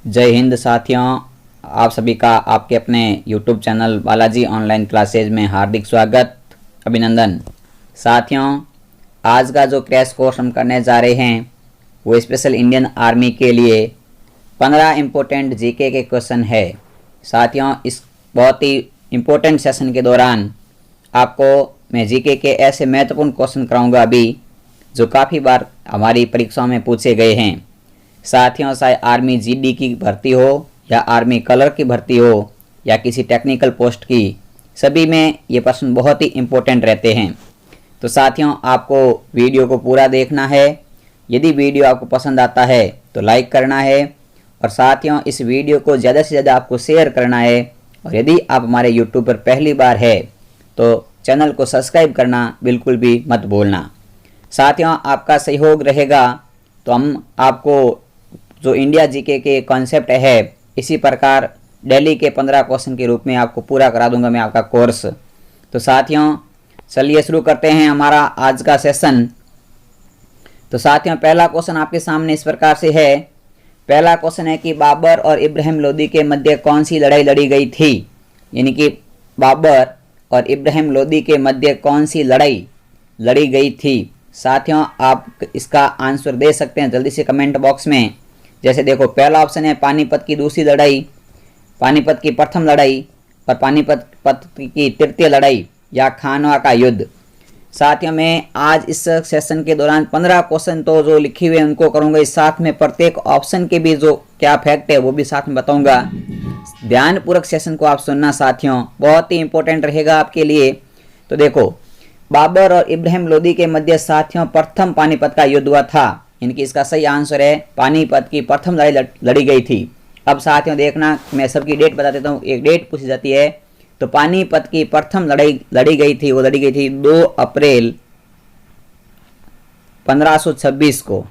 जय हिंद साथियों, आप सभी का आपके अपने YouTube channel Balaji online classes में हार्दिक स्वागत, अभिनंदन। साथियों, आज का जो क्रैश कोर्स हम करने जा रहे हैं वो स्पेशल इंडियन आर्मी के लिए 15 इम्पोर्टेंट जीके के क्वेश्चन है। साथियों, इस बहुत ही इम्पोर्टेंट सेशन के दौरान आपको मैं जीके के ऐसे महत्वपूर्ण क्वेश्चन कराऊंगा अभी जो काफ़ी बार हमारी परीक्षाओं में पूछे गए हैं। साथियों, चाहे आर्मी जीडी की भर्ती हो या आर्मी कलर की भर्ती हो या किसी टेक्निकल पोस्ट की, सभी में ये प्रश्न बहुत ही इम्पोर्टेंट रहते हैं। तो साथियों, आपको वीडियो को पूरा देखना है। यदि वीडियो आपको पसंद आता है तो लाइक करना है और साथियों इस वीडियो को ज़्यादा से ज़्यादा आपको शेयर करना है। और यदि आप हमारे यूट्यूब पर पहली बार है तो चैनल को सब्सक्राइब करना बिल्कुल भी मत भूलना। साथियों, आपका सहयोग रहेगा तो हम आपको जो इंडिया जीके के कॉन्सेप्ट है इसी प्रकार डेली के 15 क्वेश्चन के रूप में आपको पूरा करा दूंगा मैं आपका कोर्स। तो साथियों, चलिए शुरू करते हैं हमारा आज का सेशन। तो साथियों, पहला क्वेश्चन आपके सामने इस प्रकार से है। पहला क्वेश्चन है कि बाबर और इब्राहिम लोदी के मध्य कौन सी लड़ाई लड़ी गई थी। यानी कि बाबर और इब्राहिम लोदी के मध्य कौन सी लड़ाई लड़ी गई थी। साथियों, आप इसका आंसर दे सकते हैं जल्दी से कमेंट बॉक्स में। जैसे देखो, पहला ऑप्शन है पानीपत की दूसरी लड़ाई, पानीपत की प्रथम लड़ाई और पानीपत की तृतीय लड़ाई या खानवा का युद्ध। साथियों, मैं आज इस सेशन के दौरान 15 क्वेश्चन तो जो लिखे हुए हैं उनको करूंगा, इस साथ में प्रत्येक ऑप्शन के भी जो क्या फैक्ट है वो भी साथ में बताऊंगा। ध्यानपूर्वक सेशन को आप सुनना साथियों, बहुत ही इंपॉर्टेंट रहेगा आपके लिए। तो देखो, बाबर और इब्राहिम लोदी के मध्य साथियों प्रथम पानीपत का युद्ध हुआ था। इनकी इसका सही आंसर है पानीपत की प्रथम लड़ाई लड़ी गई थी। अब साथियों देखना, मैं सबकी डेट बता देता हूँ। एक डेट पूछी जाती है तो पानीपत की प्रथम लड़ाई लड़ी गई थी, वो लड़ी गई थी 2 अप्रैल 1526 को।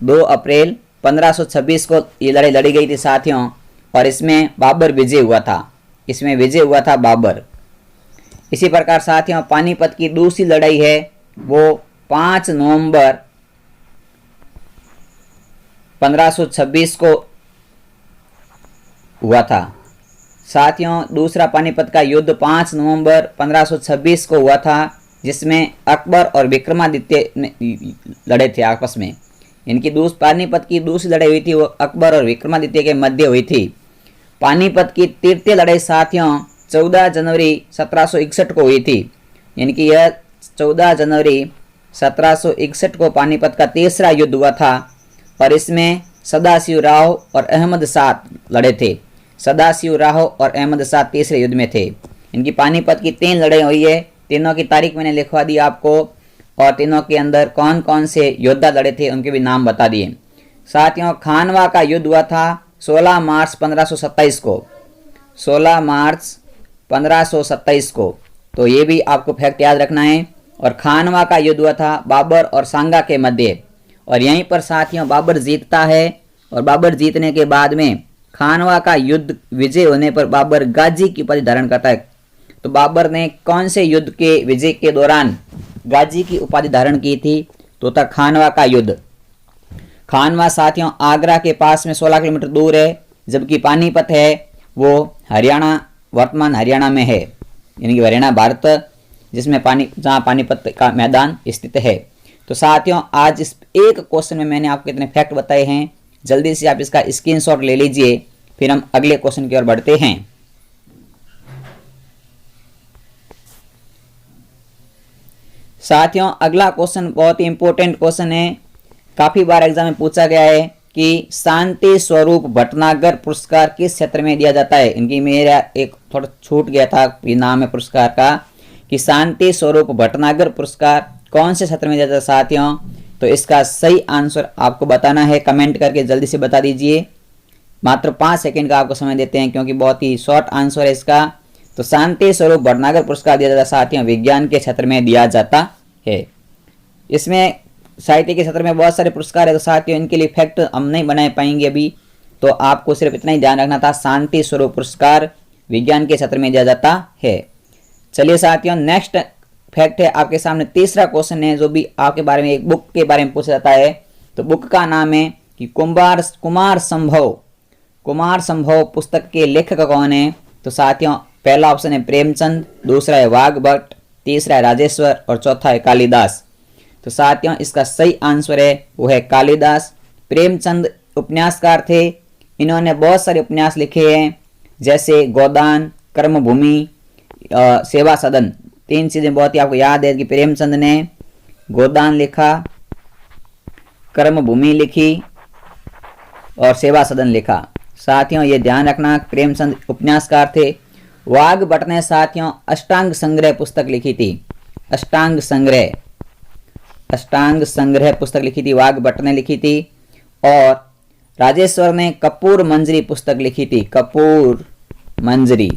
2 अप्रैल 1526 को ये लड़ाई लड़ी गई थी साथियों। और इसमें बाबर विजय हुआ था, इसमें विजय हुआ था बाबर। इसी प्रकार साथियों पानीपत की दूसरी लड़ाई है वो 5 नवंबर 1526 को हुआ था। साथियों, दूसरा पानीपत का युद्ध 5 नवंबर 1526 को हुआ था, जिसमें अकबर और विक्रमादित्य लड़े थे आपस में। इनकी पानीपत की दूसरी लड़ाई हुई थी वो अकबर और विक्रमादित्य के मध्य हुई थी। पानीपत की तृतीय लड़ाई साथियों 14 जनवरी 1761 को हुई थी। यानी कि यह 14 जनवरी 1761 को पानीपत का तीसरा युद्ध हुआ था और इसमें सदाशिव राव और अहमद शाह लड़े थे। सदाशिव राव और अहमद शाह तीसरे युद्ध में थे। इनकी पानीपत की 3 लड़ाई हुई है। तीनों की तारीख मैंने लिखवा दी आपको और तीनों के अंदर कौन कौन से योद्धा लड़े थे उनके भी नाम बता दिए। साथियों, खानवा का युद्ध हुआ था 16 मार्च 1527 को। 16 मार्च 1527 को, तो ये भी आपको फैक्ट याद रखना है। और खानवा का युद्ध हुआ था बाबर और सांगा के मध्य। और यहीं पर साथियों बाबर जीतता है और बाबर जीतने के बाद में खानवा का युद्ध विजय होने पर बाबर गाजी की उपाधि धारण करता है। तो बाबर ने कौन से युद्ध के विजय के दौरान गाजी की उपाधि धारण की थी, तो था खानवा का युद्ध। खानवा साथियों आगरा के पास में 16 किलोमीटर दूर है, जबकि पानीपत है वो हरियाणा, वर्तमान हरियाणा में है। यानी कि हरियाणा भारत जिसमें जहाँ पानीपत का मैदान स्थित है। तो साथियों, आज इस एक क्वेश्चन में मैंने आपको कितने फैक्ट बताए हैं, जल्दी से आप इसका स्क्रीनशॉट ले लीजिए, फिर हम अगले क्वेश्चन की ओर बढ़ते हैं। साथियों, अगला क्वेश्चन बहुत ही इंपॉर्टेंट क्वेश्चन है, काफी बार एग्जाम में पूछा गया है कि शांति स्वरूप भटनागर पुरस्कार किस क्षेत्र में दिया जाता है। इनकी मेरा एक थोड़ा छूट गया था ये नाम है पुरस्कार का, कि शांति स्वरूप भटनागर पुरस्कार कौन से क्षेत्र में दिया जाता है साथियों। तो इसका सही आंसर आपको बताना है, कमेंट करके जल्दी से बता दीजिए। मात्र 5 सेकंड का आपको समय देते हैं क्योंकि बहुत ही शॉर्ट आंसर है इसका। तो शांति स्वरूप भटनागर पुरस्कार दिया जाता है साथियों विज्ञान के क्षेत्र में दिया जाता है। इसमें साहित्य के क्षेत्र में बहुत सारे पुरस्कार है, तो साथियों इनके लिए फैक्ट हम नहीं बना पाएंगे अभी, तो आपको सिर्फ इतना ही ध्यान रखना था, शांति स्वरूप पुरस्कार विज्ञान के क्षेत्र में दिया जाता है। चलिए साथियों, नेक्स्ट फैक्ट है आपके सामने, तीसरा क्वेश्चन है जो भी आपके बारे में एक बुक के बारे में पूछा जाता है। तो बुक का नाम है कि कुमार संभव पुस्तक के लेखक कौन है? तो साथियों पहला ऑप्शन है प्रेमचंद, दूसरा है वाग्भट, तीसरा है राजेश्वर और चौथा है कालिदास। तो साथियों इसका सही आंसर है वो है कालिदास। प्रेमचंद उपन्यासकार थे, इन्होंने बहुत सारे उपन्यास लिखे हैं जैसे गोदान, कर्मभूमि, सेवा सदन। तीन चीजें बहुत ही आपको याद है कि प्रेमचंद ने गोदान लिखा, कर्मभूमि लिखी और सेवा सदन लिखा। साथियों ये ध्यान रखना प्रेमचंद उपन्यासकार थे। वाग्भट ने साथियों अष्टांग संग्रह पुस्तक लिखी थी। अष्टांग संग्रह पुस्तक लिखी थी, वाग्भट ने लिखी थी। और राजेश्वर ने कपूर मंजरी पुस्तक लिखी थी, कपूर मंजरी।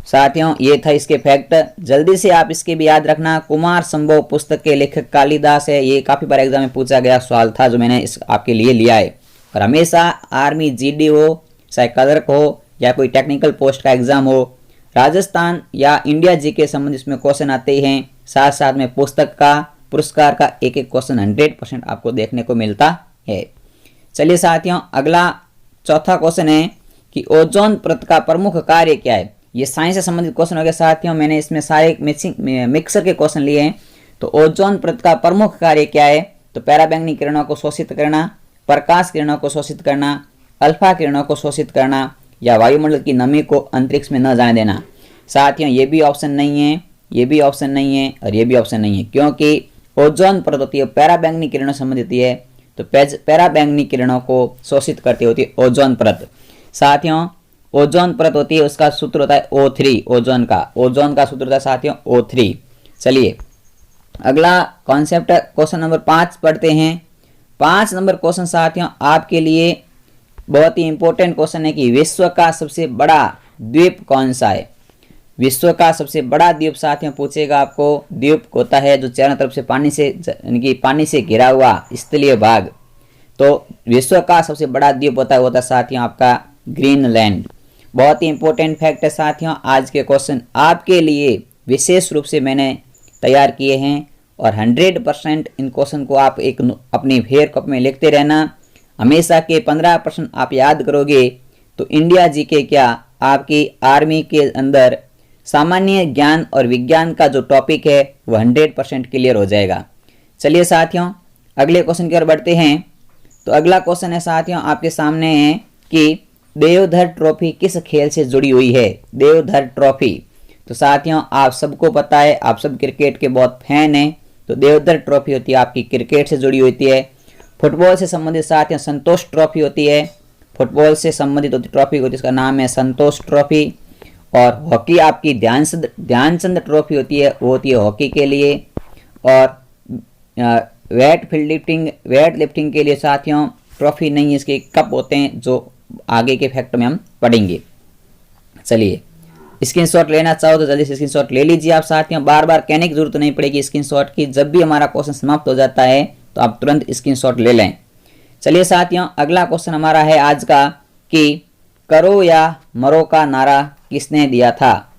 साथियों ये था इसके फैक्ट। जल्दी से आप इसके भी याद रखना। कुमार संभव पुस्तक के लेखक कालिदास है। ये काफी बार एग्जाम में पूछा गया सवाल था जो मैंने इस आपके लिए लिया है। और हमेशा आर्मी, जीडी हो, चाहे क्लर्क हो या कोई टेक्निकल पोस्ट का एग्जाम हो, राजस्थान या इंडिया जी के संबंधित इसमें क्वेश्चन आते हैं। साथ साथ में पुस्तक का, पुरस्कार का एक एक क्वेश्चन 100% आपको देखने को मिलता है। चलिए साथियों अगला चौथा क्वेश्चन है कि ओजोन परत का प्रमुख कार्य क्या है? ये साइंस से संबंधित क्वेश्चन हो गया साथियों। मैंने इसमें सारे मिक्सर के क्वेश्चन लिए हैं। तो ओजोन परत का प्रमुख कार्य क्या है? तो पराबैंगनी किरणों को शोषित करना, प्रकाश किरणों को शोषित करना, अल्फा किरणों को शोषित करना या वायुमंडल की नमी को अंतरिक्ष में न जाने देना। साथियों ये भी ऑप्शन नहीं है, ये भी ऑप्शन नहीं है और ये भी ऑप्शन नहीं है, क्योंकि ओजोन परत होती है पराबैंगनी किरणों से संबंधित है। तो पराबैंगनी किरणों को शोषित करती होती है ओजोन परत। साथियों ओजोन परत होती है, उसका सूत्र होता है O3, ओजोन का सूत्र होता है साथियों O3। चलिए अगला कॉन्सेप्ट क्वेश्चन नंबर 5 पढ़ते हैं। 5 नंबर क्वेश्चन साथियों आपके लिए बहुत ही इंपॉर्टेंट क्वेश्चन है कि विश्व का सबसे बड़ा द्वीप कौन सा है? विश्व का सबसे बड़ा द्वीप साथियों पूछेगा आपको। द्वीप होता है जो चारों तरफ से पानी से घिरा हुआ स्थलीय भाग। तो विश्व का सबसे बड़ा द्वीप होता है साथियों आपका ग्रीनलैंड। बहुत ही इंपॉर्टेंट फैक्ट है साथियों। आज के क्वेश्चन आपके लिए विशेष रूप से मैंने तैयार किए हैं और 100% इन क्वेश्चन को आप एक अपनी फेयर कॉपी में लिखते रहना। हमेशा के 15% आप याद करोगे तो इंडिया जीके क्या आपकी आर्मी के अंदर सामान्य ज्ञान और विज्ञान का जो टॉपिक है वह 100% क्लियर हो जाएगा। चलिए साथियों अगले क्वेश्चन की ओर बढ़ते हैं। तो अगला क्वेश्चन है साथियों आपके सामने है कि देवधर ट्रॉफी किस खेल से जुड़ी हुई है? देवधर ट्रॉफी। तो साथियों आप सबको पता है, आप सब क्रिकेट के बहुत फैन हैं। तो देवधर ट्रॉफी होती है आपकी क्रिकेट से जुड़ी होती है। फुटबॉल से संबंधित साथियों संतोष ट्रॉफी होती है। फुटबॉल से संबंधित होती ट्रॉफी होती है, इसका नाम है संतोष ट्रॉफी। और हॉकी आपकी ध्यानचंद ट्रॉफी होती है, वो होती है हॉकी के लिए। और वेट लिफ्टिंग के लिए साथियों ट्रॉफी नहीं है, इसके कप होते हैं जो आगे के फैक्ट में हम पढ़ेंगे। चलिए स्क्रीनशॉट लेना चाहो तो जल्दी से स्क्रीनशॉट ले लीजिए आप साथियों। बार बार कहने की जरूरत नहीं पड़ेगी स्क्रीनशॉट की। जब भी हमारा क्वेश्चन समाप्त हो जाता है तो आप तुरंत स्क्रीनशॉट ले लें। चलिए साथियों अगला क्वेश्चन हमारा है आज का कि करो या मरो का नारा किसने दिया था?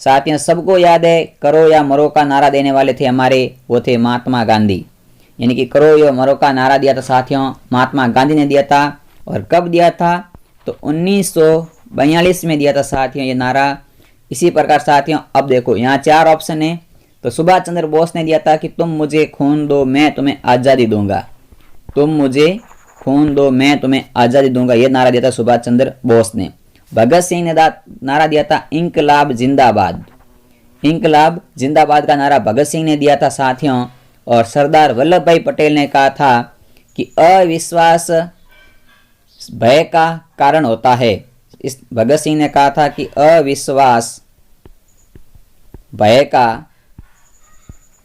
साथियों सबको याद है करो या मरो का नारा देने वाले थे वो थे महात्मा गांधी। यानी कि करो या मरो का नारा दिया था साथियों महात्मा गांधी ने दिया था। और कब दिया था? तो 1942 में दिया था साथियों ये नारा। इसी प्रकार साथियों अब देखो यहाँ 4 ऑप्शन है। तो सुभाष चंद्र बोस ने दिया था कि तुम मुझे खून दो मैं तुम्हें आज़ादी दूंगा। तुम मुझे खून दो मैं तुम्हें आज़ादी दूंगा, ये नारा दिया था सुभाष चंद्र बोस ने। भगत सिंह ने नारा दिया था इंकलाब जिंदाबाद। इंकलाब जिंदाबाद का नारा भगत सिंह ने दिया था साथियों। और सरदार वल्लभ भाई पटेल ने कहा था कि अविश्वास भय का कारण होता है। इस भगत सिंह ने कहा था कि अविश्वास भय का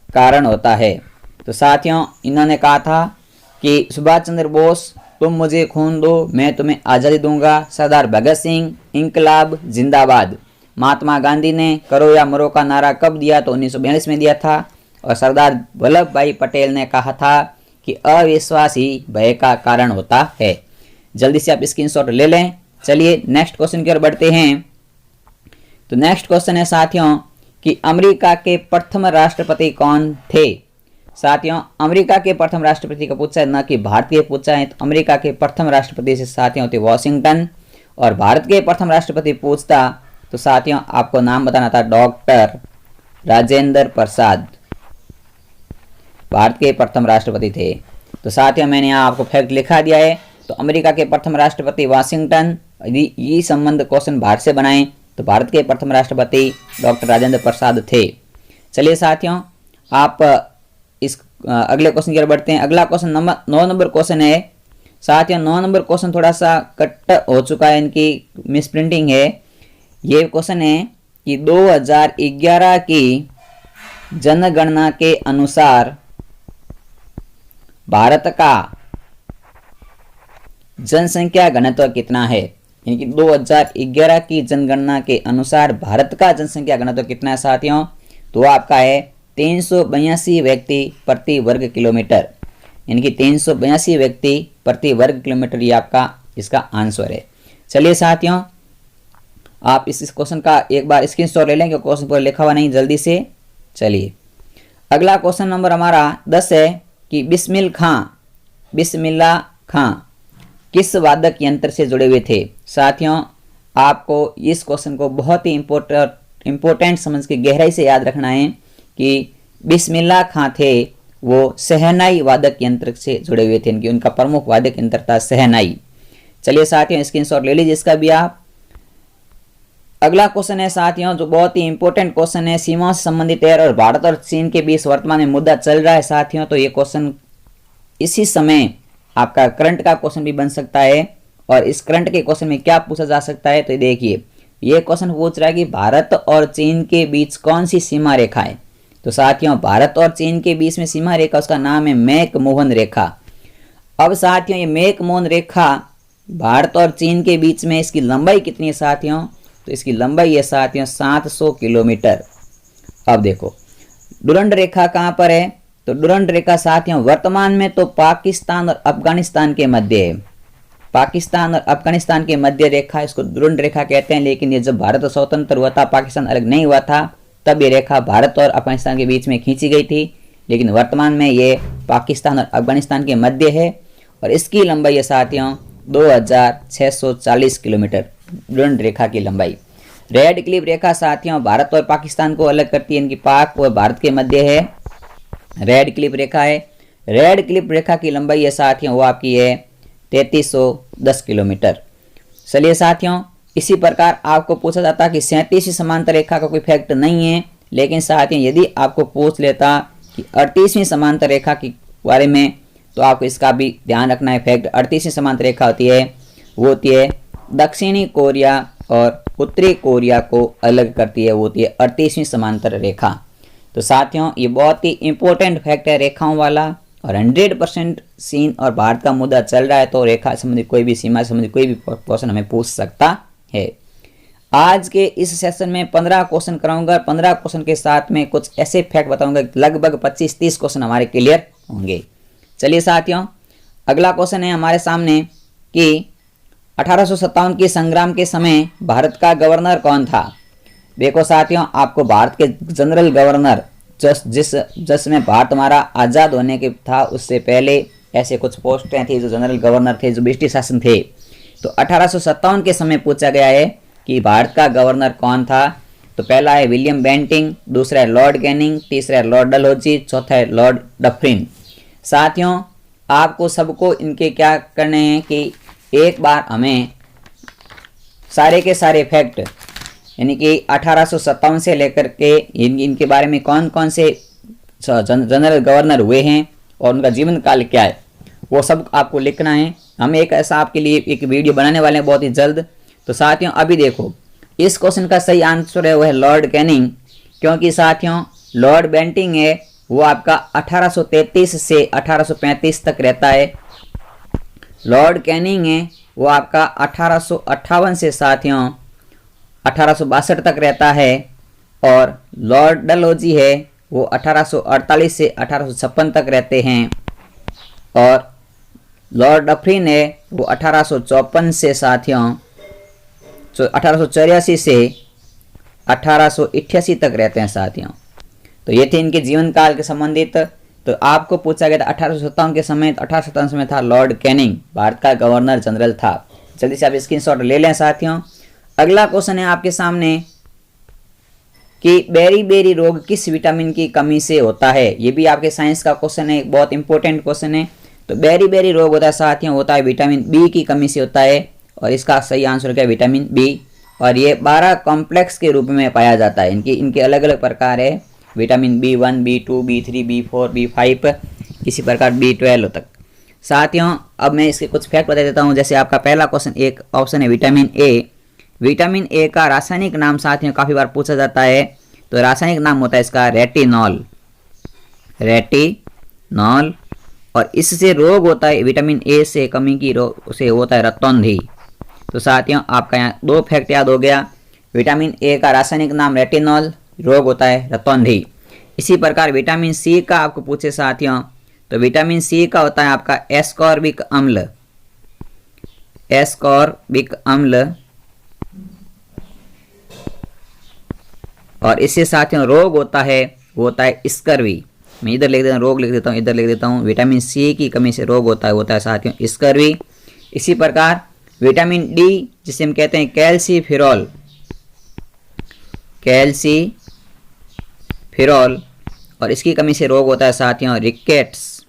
कारण होता है। तो साथियों इन्होंने कहा था कि सुभाष चंद्र बोस तुम मुझे खून दो मैं तुम्हें आज़ादी दूंगा। सरदार भगत सिंह इंकलाब जिंदाबाद। महात्मा गांधी ने करो या मरो का नारा कब दिया? तो 1942 में दिया था। और सरदार वल्लभ भाई पटेल ने कहा था कि अविश्वास ही भय का कारण होता है। जल्दी से आप स्क्रीनशॉट ले लें। चलिए नेक्स्ट क्वेश्चन की ओर बढ़ते हैं। तो नेक्स्ट क्वेश्चन है साथियों कि अमेरिका के प्रथम राष्ट्रपति कौन थे? साथियों अमेरिका के प्रथम राष्ट्रपति का पूछा है, न कि भारत के पूछा है। तो अमेरिका के प्रथम राष्ट्रपति से साथियों थे वॉशिंगटन, और भारत के प्रथम राष्ट्रपति पूछता तो साथियों आपको नाम बताना था डॉक्टर राजेंद्र प्रसाद, भारत के प्रथम राष्ट्रपति थे। तो साथियों मैंने यहाँ आपको फैक्ट लिखा दिया है। तो अमेरिका के प्रथम राष्ट्रपति वॉशिंगटन, यदि ये संबंध क्वेश्चन भारत से बनाएं तो भारत के प्रथम राष्ट्रपति डॉक्टर राजेंद्र प्रसाद थे। चलिए साथियों आप इस अगले क्वेश्चन की ओर बढ़ते हैं। अगला क्वेश्चन 9 नंबर क्वेश्चन है। साथियों 9 नंबर क्वेश्चन थोड़ा सा कट हो चुका है, इनकी मिस प्रिंटिंग है। ये क्वेश्चन है कि 2011 की जनगणना के अनुसार भारत का जनसंख्या घनत्व कितना है। यानी कि 2011 की जनगणना के अनुसार भारत का जनसंख्या घनत्व कितना है साथियों, तो आपका है 382 व्यक्ति प्रति वर्ग किलोमीटर। यानी कि 382 व्यक्ति प्रति वर्ग किलोमीटर, ये आपका इसका आंसर है। चलिए साथियों आप इस क्वेश्चन का एक बार स्क्रीनशॉट ले लें क्योंकि क्वेश्चन पर लिखा हुआ नहीं, जल्दी से। चलिए अगला क्वेश्चन नंबर हमारा 10 है कि बिस्मिल्लाह खां किस वादक यंत्र से जुड़े हुए थे। साथियों आपको इस क्वेश्चन को बहुत ही इंपॉर्टेंट समझ के गहराई से याद रखना है कि बिस्मिल्लाह खां थे वो शहनाई वादक यंत्र से जुड़े हुए थे, इनकी उनका प्रमुख वादक यंत्र था शहनाई। चलिए साथियों स्क्रीनशॉट ले लीजिए इसका भी आप। अगला क्वेश्चन है साथियों जो बहुत ही इंपॉर्टेंट क्वेश्चन है, सीमा से संबंधित है और भारत और चीन के बीच वर्तमान में मुद्दा चल रहा है साथियों। तो ये क्वेश्चन इसी समय आपका करंट का क्वेश्चन भी बन सकता है, और इस करंट के क्वेश्चन में क्या पूछा जा सकता है तो देखिए ये क्वेश्चन पूछ रहा है कि भारत और चीन के बीच कौन सी सीमा रेखा है। तो साथियों भारत और चीन के बीच में सीमा रेखा, उसका नाम है मैक-मोहन रेखा। अब साथियों ये मैक-मोहन रेखा भारत और चीन के बीच में इसकी लंबाई कितनी है साथियों, तो इसकी लंबाई है साथियों 700 किलोमीटर। अब देखो डुरंड रेखा कहां पर है, तो डुरंड रेखा साथियों वर्तमान में तो पाकिस्तान और अफगानिस्तान के मध्य है। पाकिस्तान और अफगानिस्तान के मध्य रेखा इसको डुरंड रेखा कहते हैं, लेकिन ये जब भारत स्वतंत्र हुआ था, पाकिस्तान अलग नहीं हुआ था, तब ये रेखा भारत और अफगानिस्तान के बीच में खींची गई थी। लेकिन वर्तमान में ये पाकिस्तान और अफगानिस्तान के मध्य है, और इसकी लंबाई है साथियों 2640 किलोमीटर डुरंड रेखा की लंबाई। रेड क्लिफ रेखा साथियों भारत और पाकिस्तान को अलग करती है, इनकी पाक व भारत के मध्य है, रेड क्लिफ रेखा है। रेड क्लिफ रेखा की लंबाई है साथियों वो आपकी है 3310 किलोमीटर। चलिए साथियों इसी प्रकार आपको पूछा जाता कि 37वीं समांतर रेखा का कोई फैक्ट नहीं है, लेकिन साथियों यदि आपको पूछ लेता कि 38वीं समांतर रेखा के बारे में तो आपको इसका भी ध्यान रखना है फैक्ट। 38वीं समांतर रेखा होती है वो होती है दक्षिणी कोरिया और उत्तरी कोरिया को अलग करती है, वो होती है 38वीं समांतर रेखा। तो साथियों ये बहुत ही इंपॉर्टेंट फैक्ट है रेखाओं वाला, और 100% चीन और भारत का मुद्दा चल रहा है, तो रेखा संबंधी कोई भी सीमा संबंधी कोई भी क्वेश्चन हमें पूछ सकता है। आज के इस सेशन में 15 क्वेश्चन कराऊंगा, 15 क्वेश्चन के साथ में कुछ ऐसे फैक्ट बताऊंगा, लगभग 25-30 क्वेश्चन हमारे क्लियर होंगे। चलिए साथियों अगला क्वेश्चन है हमारे सामने कि 1857 के संग्राम के समय भारत का गवर्नर कौन था। देखो साथियों आपको भारत के जनरल गवर्नर जिसमें भारत हमारा आज़ाद होने के था उससे पहले ऐसे कुछ पोस्टें थी जो जनरल गवर्नर थे, जो ब्रिटिश शासन थे। तो 1857 के समय पूछा गया है कि भारत का गवर्नर कौन था। तो पहला है विलियम बेंटिंग, दूसरा है लॉर्ड कैनिंग, तीसरा है लॉर्ड डलहौजी, चौथा है लॉर्ड डफरिन। साथियों आपको सबको इनके क्या करने हैं कि एक बार हमें सारे के सारे फैक्ट यानी कि 1857 से लेकर के इनके बारे में कौन कौन से जनरल गवर्नर हुए हैं और उनका जीवन काल क्या है वो सब आपको लिखना है। हम एक ऐसा आपके लिए एक वीडियो बनाने वाले हैं बहुत ही जल्द। तो साथियों अभी देखो इस क्वेश्चन का सही आंसर है वो है लॉर्ड कैनिंग, क्योंकि साथियों लॉर्ड बेंटिंग है वो आपका 1833 से 1835 तक रहता है। लॉर्ड कैनिंग है वो आपका 1858 से साथियों 1862 तक रहता है, और लॉर्ड डलहौजी है वो 1848 से 1856 तक रहते हैं, और लॉर्ड डफरिन है वो 1854 से साथियों 1884 से 1888 तक रहते हैं साथियों। तो ये थे इनके जीवन काल के संबंधित तो आपको पूछा गया था 1857 के समय, तो 1857 में था लॉर्ड कैनिंग, भारत का गवर्नर जनरल था। जल्दी से आप स्क्रीनशॉट ले लें साथियों। अगला क्वेश्चन है आपके सामने कि बेरी रोग किस विटामिन की कमी से होता है। ये भी आपके साइंस का क्वेश्चन है, बहुत इंपॉर्टेंट क्वेश्चन है। तो बेरी रोग होता है साथियों, होता है विटामिन बी की कमी से होता है, और इसका सही आंसर क्या है, विटामिन बी। और ये 12 कॉम्प्लेक्स के रूप में पाया जाता है। इनके अलग अलग प्रकार है, vitamin B1, B2, B3, B4, B5, इसी प्रकार B12 तक। साथियों अब मैं इसके कुछ फैक्ट बता देता हूँ। जैसे आपका पहला क्वेश्चन, एक ऑप्शन है विटामिन ए। विटामिन ए का रासायनिक नाम साथियों काफ़ी बार पूछा जाता है। तो रासायनिक नाम होता है इसका रेटिनॉल, और इससे रोग होता है विटामिन ए से कमी की रोग से होता है रतौंधी। तो साथियों आपका यहाँ 2 फैक्ट याद हो गया। विटामिन ए का रासायनिक नाम रेटिनॉल, रोग होता है रतौंधी। इसी प्रकार विटामिन सी का आपको पूछे साथियों, तो विटामिन सी का होता है आपका एस्कॉर्बिक अम्ल, और इससे साथियों रोग होता है, वो होता है स्कर्वी। मैं इधर लिख देता हूँ, रोग लिख देता हूँ, इधर लिख देता हूँ। विटामिन सी की कमी से रोग होता है साथियों स्कर्वी। इसी प्रकार विटामिन डी, जिसे हम कहते हैं कैल्सीफेरॉल, और इसकी कमी से रोग होता है साथियों रिकेट्स,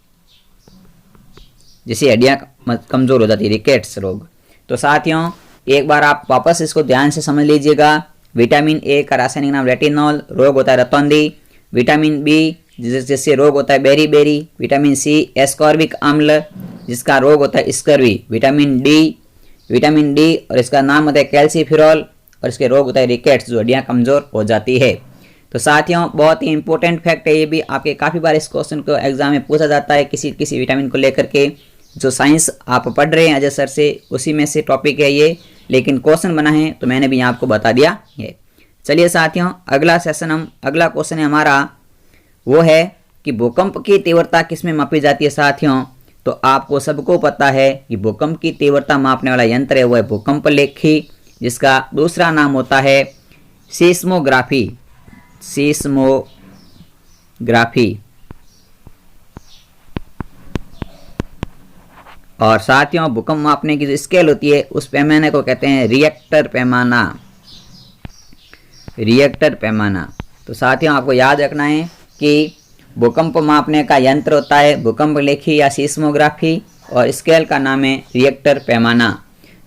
जिससे हड्डियां कमजोर हो जाती है, रिकेट्स रोग। तो साथियों एक बार आप वापस इसको ध्यान से समझ लीजिएगा। विटामिन ए का रासायनिक नाम रेटिनॉल, रोग होता है रतौंधी। विटामिन बी, जिससे रोग होता है बेरी। विटामिन सी एस्कॉर्बिक अम्ल, जिसका रोग होता है स्कर्वी। विटामिन डी और इसका नाम होता है कैल्सीफेरॉल, और इसके रोग होता है रिकेट्स, जो हड्डियां कमजोर हो जाती है। तो साथियों बहुत ही इंपॉर्टेंट फैक्ट है ये भी, आपके काफ़ी बार इस क्वेश्चन को एग्जाम में पूछा जाता है किसी विटामिन को लेकर के। जो साइंस आप पढ़ रहे हैं अजय सर से, उसी में से टॉपिक है ये, लेकिन क्वेश्चन बना है तो मैंने भी यहाँ आपको बता दिया है। चलिए साथियों अगला क्वेश्चन है हमारा, वो है कि भूकंप की तीव्रता किसमें मापी जाती है साथियों। तो आपको सबको पता है कि भूकंप की तीव्रता मापने वाला यंत्र है वो है भूकंप लेखी, जिसका दूसरा नाम होता है सीस्मोग्राफी। और साथियों भूकंप मापने की जो स्केल होती है उस पैमाने को कहते हैं रिएक्टर पैमाना। तो साथियों आपको याद रखना है कि भूकंप मापने का यंत्र होता है भूकंप लेखी या सीस्मोग्राफी, और स्केल का नाम है रिएक्टर पैमाना।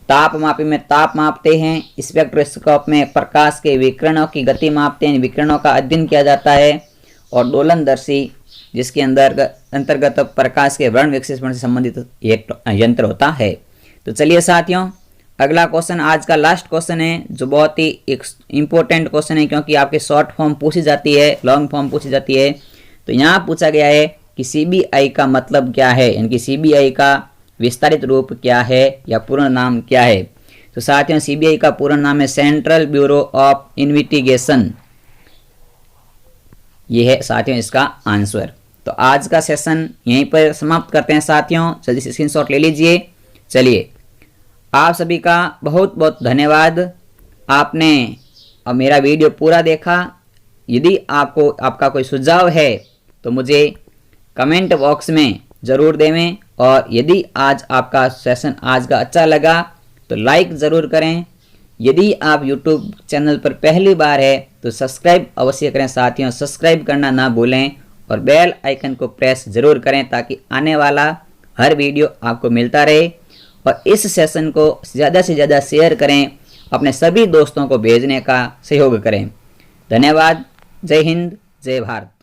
तापमापी में ताप मापते हैं, स्पेक्ट्रोस्कोप में प्रकाश के विकिरणों की गति मापते हैं, विकिरणों का अध्ययन किया जाता है, और दोलनदर्शी, जिसके अंतर्गत प्रकाश के वर्ण विक्षेपण से संबंधित एक यंत्र होता है। तो चलिए साथियों अगला क्वेश्चन, आज का लास्ट क्वेश्चन है, जो बहुत ही एक इम्पोर्टेंट क्वेश्चन है, क्योंकि आपके शॉर्ट फॉर्म पूछी जाती है, लॉन्ग फॉर्म पूछी जाती है। तो यहाँ पूछा गया है कि सीबीआई का मतलब क्या है, इनकी सीबीआई का विस्तारित रूप क्या है या पूर्ण नाम क्या है। तो साथियों सीबीआई का पूर्ण नाम है सेंट्रल ब्यूरो ऑफ इन्वेस्टिगेशन, ये है साथियों इसका आंसर। तो आज का सेशन यहीं पर समाप्त करते हैं साथियों, जल्दी से स्क्रीनशॉट ले लीजिए। चलिए आप सभी का बहुत बहुत धन्यवाद, आपने अब मेरा वीडियो पूरा देखा। यदि आपका कोई सुझाव है तो मुझे कमेंट बॉक्स में ज़रूर देवें, और यदि आज आपका सेशन आज का अच्छा लगा तो लाइक ज़रूर करें। यदि आप YouTube चैनल पर पहली बार है तो सब्सक्राइब अवश्य करें साथियों, सब्सक्राइब करना ना भूलें, और बेल आइकन को प्रेस ज़रूर करें ताकि आने वाला हर वीडियो आपको मिलता रहे। और इस सेशन को ज़्यादा से ज़्यादा शेयर करें, अपने सभी दोस्तों को भेजने का सहयोग करें। धन्यवाद। जय हिंद, जय भारत।